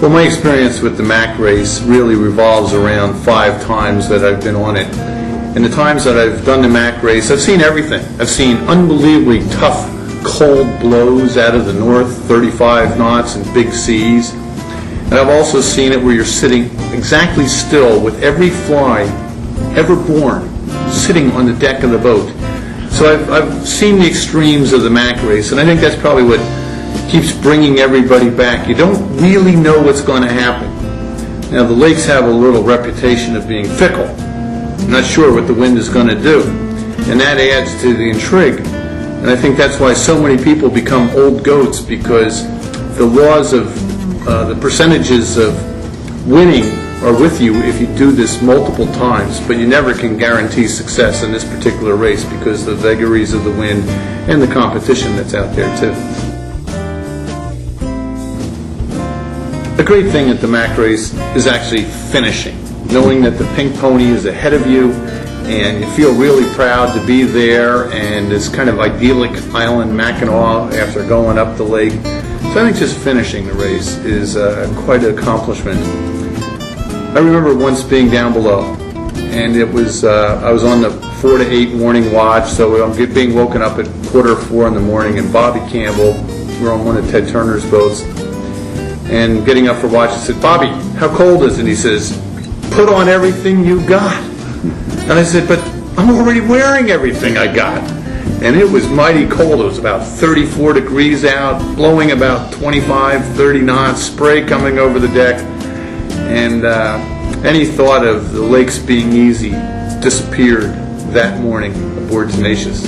Well, my experience with the MAC race really revolves around 5 times that I've been on it. And the times that I've done the MAC race, I've seen everything. I've seen unbelievably tough, cold blows out of the north, 35 knots and big seas. And I've also seen it where you're sitting exactly still with every fly ever born sitting on the deck of the boat. So I've seen the extremes of the MAC race, and I think that's probably what keeps bringing everybody back. You don't really know what's going to happen. Now, the lakes have a little reputation of being fickle. I'm not sure what the wind is going to do, and that adds to the intrigue. And I think that's why so many people become old goats, because the laws of the percentages of winning are with you if you do this multiple times, but you never can guarantee success in this particular race because of the vagaries of the wind and the competition that's out there too. The great thing at the MAC race is actually finishing, knowing that the pink pony is ahead of you and you feel really proud to be there, and this kind of idyllic island Mackinac after going up the lake. So I think just finishing the race is quite an accomplishment. I remember once being down below, and it was I was on the 4 to 8 morning watch, so I'm being woken up at 3:45 in the morning, and Bobby Campbell, we're on one of Ted Turner's boats, and getting up for watch, I said, "Bobby, how cold is it?" And he says, "Put on everything you got." And I said, "But I'm already wearing everything I got." And it was mighty cold. It was about 34 degrees out, blowing about 25, 30 knots, spray coming over the deck. And any thought of the lakes being easy disappeared that morning aboard Tenacious.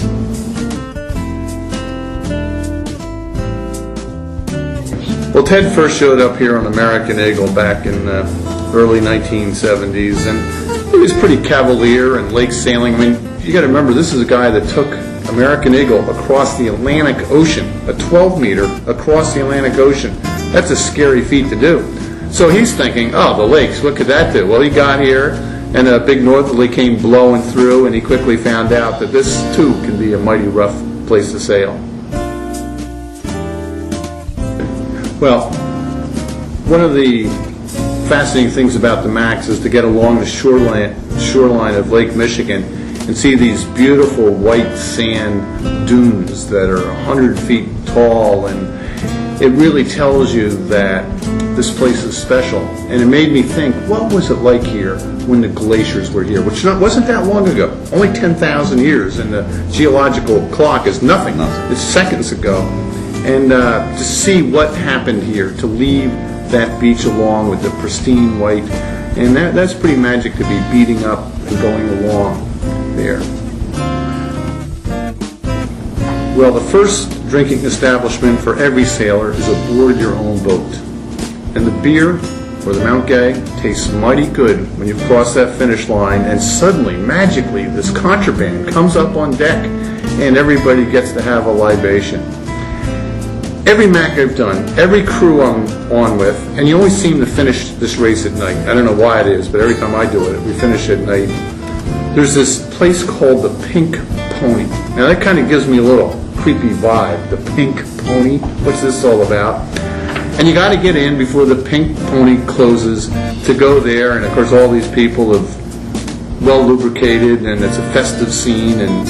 Well, Ted first showed up here on American Eagle back in the early 1970s, and he was pretty cavalier and lake sailing. I mean, you got to remember, this is a guy that took American Eagle across the Atlantic Ocean, a 12-meter across the Atlantic Ocean. That's a scary feat to do. So he's thinking, oh, the lakes, what could that do? Well, he got here, and a big northerly came blowing through, and he quickly found out that this, too, can be a mighty rough place to sail. Well, one of the fascinating things about the MACs is to get along the shoreline of Lake Michigan and see these beautiful white sand dunes that are 100 feet tall, and it really tells you that this place is special. And it made me think, what was it like here when the glaciers were here, which wasn't that long ago, only 10,000 years, and the geological clock is nothing. It's seconds ago. And to see what happened here, to leave that beach along with the pristine white, and that's pretty magic to be beating up and going along there. Well, the first drinking establishment for every sailor is aboard your own boat. And the beer, or the Mount Gay, tastes mighty good when you cross that finish line, and suddenly, magically, this contraband comes up on deck, and everybody gets to have a libation. Every MAC I've done, every crew I'm on with, and you always seem to finish this race at night. I don't know why it is, but every time I do it, we finish at night. There's this place called the Pink Pony. Now that kind of gives me a little creepy vibe. The Pink Pony? What's this all about? And you got to get in before the Pink Pony closes to go there, and of course all these people have well lubricated, and it's a festive scene, and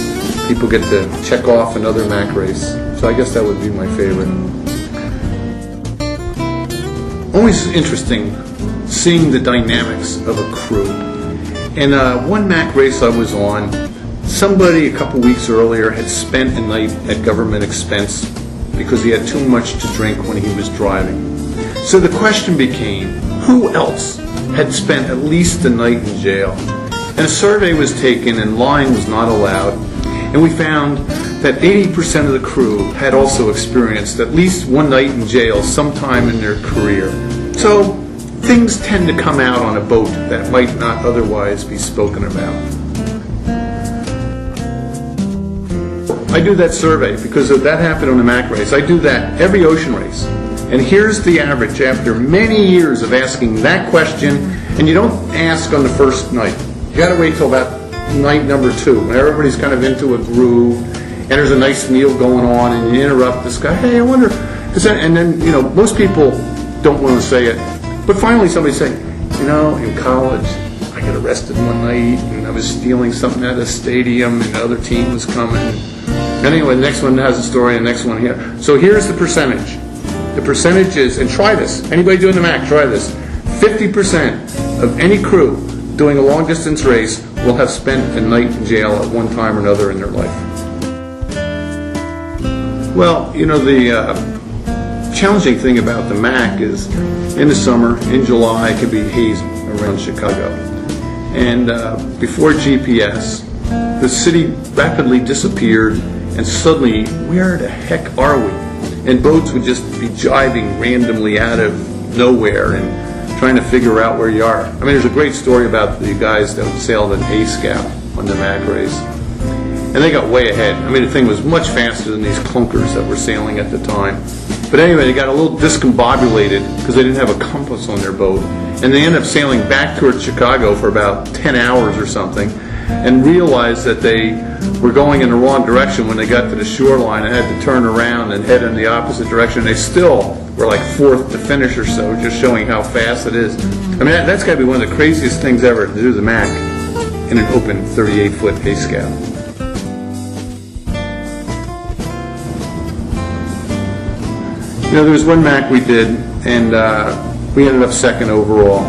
people get to check off another MAC race. So I guess that would be my favorite. Always interesting seeing the dynamics of a crew. In one MAC race I was on, somebody a couple weeks earlier had spent a night at government expense because he had too much to drink when he was driving. So the question became, who else had spent at least a night in jail? And a survey was taken, and lying was not allowed. And we found that 80% of the crew had also experienced at least one night in jail sometime in their career. So things tend to come out on a boat that might not otherwise be spoken about. I do that survey because that happened on the MAC race. I do that every ocean race. And here's the average after many years of asking that question, and you don't ask on the first night. You got to wait till about night number 2 when everybody's kind of into a groove and there's a nice meal going on, and you interrupt this guy, hey, I wonder, is that, and then, you know, most people don't want to say it, But finally somebody said, you know, in college, I got arrested one night and I was stealing something at a stadium and the other team was coming. Anyway, the next one has a story and the next one here. So here's the percentage. The percentage is, and try this, anybody doing the math, try this. 50% of any crew doing a long distance race will have spent a night in jail at one time or another in their life. Well, you know, the challenging thing about the MAC is in the summer, in July, it can be hazy around Chicago. And before GPS, the city rapidly disappeared, and suddenly, where the heck are we? And boats would just be jiving randomly out of nowhere and trying to figure out where you are. I mean, there's a great story about the guys that sailed an A-scow on the MAC race. And they got way ahead. I mean, the thing was much faster than these clunkers that were sailing at the time. But anyway, they got a little discombobulated because they didn't have a compass on their boat. And they ended up sailing back towards Chicago for about 10 hours or something, and realized that they were going in the wrong direction when they got to the shoreline and had to turn around and head in the opposite direction. They still were like fourth to finish or so, just showing how fast it is. I mean, that's got to be one of the craziest things ever, to do the MAC in an open 38-foot A-scow. You know, there was one MAC we did, and we ended up second overall.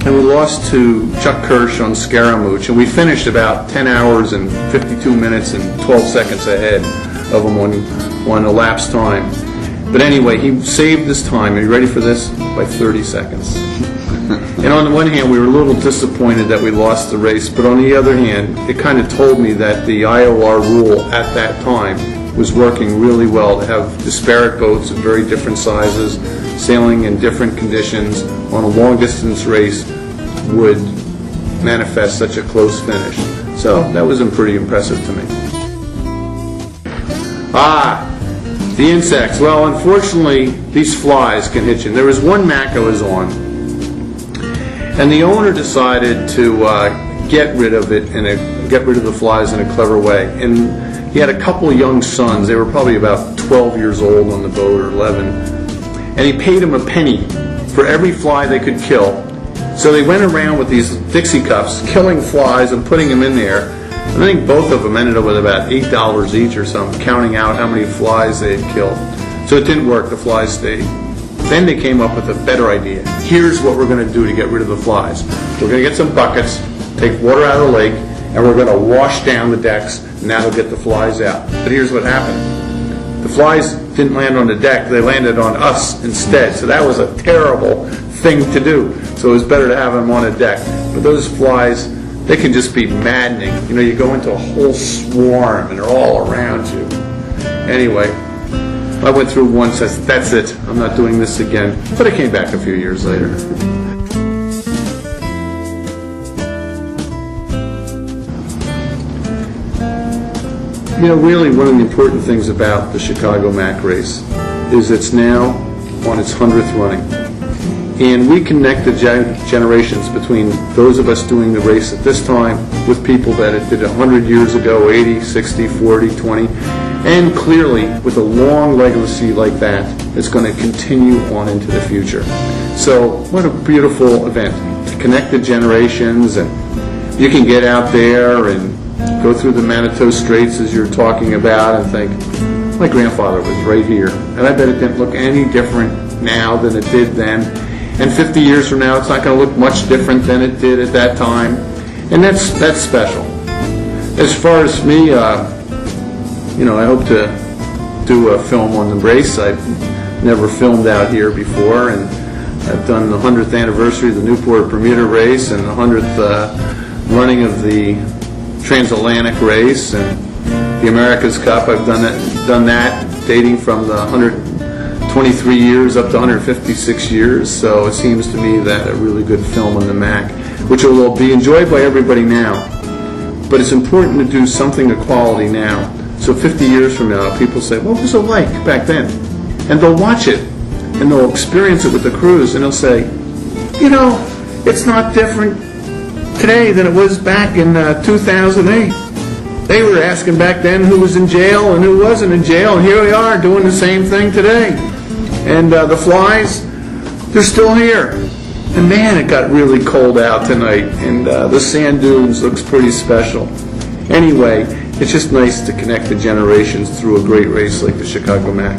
And we lost to Chuck Kirsch on Scaramouche, and we finished about 10 hours and 52 minutes and 12 seconds ahead of him on elapsed time. But anyway, he saved this time, are you ready for this? By 30 seconds. And on the one hand, we were a little disappointed that we lost the race, but on the other hand, it kind of told me that the IOR rule at that time was working really well, to have disparate boats of very different sizes, sailing in different conditions on a long-distance race would manifest such a close finish. So that was pretty impressive to me. The insects. Well, unfortunately, these flies can hit you. There was one MAC I was on, and the owner decided to get rid of it and get rid of the flies in a clever way. And he had a couple of young sons. They were probably about 12 years old on the boat, or 11. And he paid them a penny for every fly they could kill. So they went around with these Dixie cups, killing flies and putting them in there. And I think both of them ended up with about $8 each or something, counting out how many flies they had killed. So it didn't work, the flies stayed. Then they came up with a better idea. Here's what we're going to do to get rid of the flies. We're going to get some buckets, take water out of the lake, and we're going to wash down the decks, and that'll get the flies out. But here's what happened. The flies didn't land on the deck, they landed on us instead. So that was a terrible thing to do. So it was better to have them on a deck. But those flies, they can just be maddening. You know, you go into a whole swarm and they're all around you. Anyway, I went through once, I said, that's it, I'm not doing this again. But I came back a few years later. You know, really one of the important things about the Chicago MAC race is it's now on its 100th running. And we connect the generations between those of us doing the race at this time with people that it did 100 years ago, 80, 60, 40, 20, and clearly with a long legacy like that, it's going to continue on into the future. So what a beautiful event to connect the generations, and you can get out there and go through the Manitou Straits as you're talking about and think, my grandfather was right here, and I bet it didn't look any different now than it did then. And 50 years from now, it's not going to look much different than it did at that time. And that's special. As far as me, you know, I hope to do a film on the race. I've never filmed out here before, and I've done the 100th anniversary of the Newport Bermuda race and the 100th running of the Transatlantic race and the America's Cup. I've done that dating from the 123 years up to 156 years, so it seems to me that a really good film on the MAC, which will be enjoyed by everybody now. But it's important to do something of quality now. So 50 years from now, people say, what was it like back then? And they'll watch it, and they'll experience it with the crews, and they'll say, you know, it's not different today than it was back in 2008. They were asking back then who was in jail and who wasn't in jail, and here we are doing the same thing today. And the flies, they're still here. And man, it got really cold out tonight, and the sand dunes looks pretty special. Anyway, it's just nice to connect the generations through a great race like the Chicago Mac.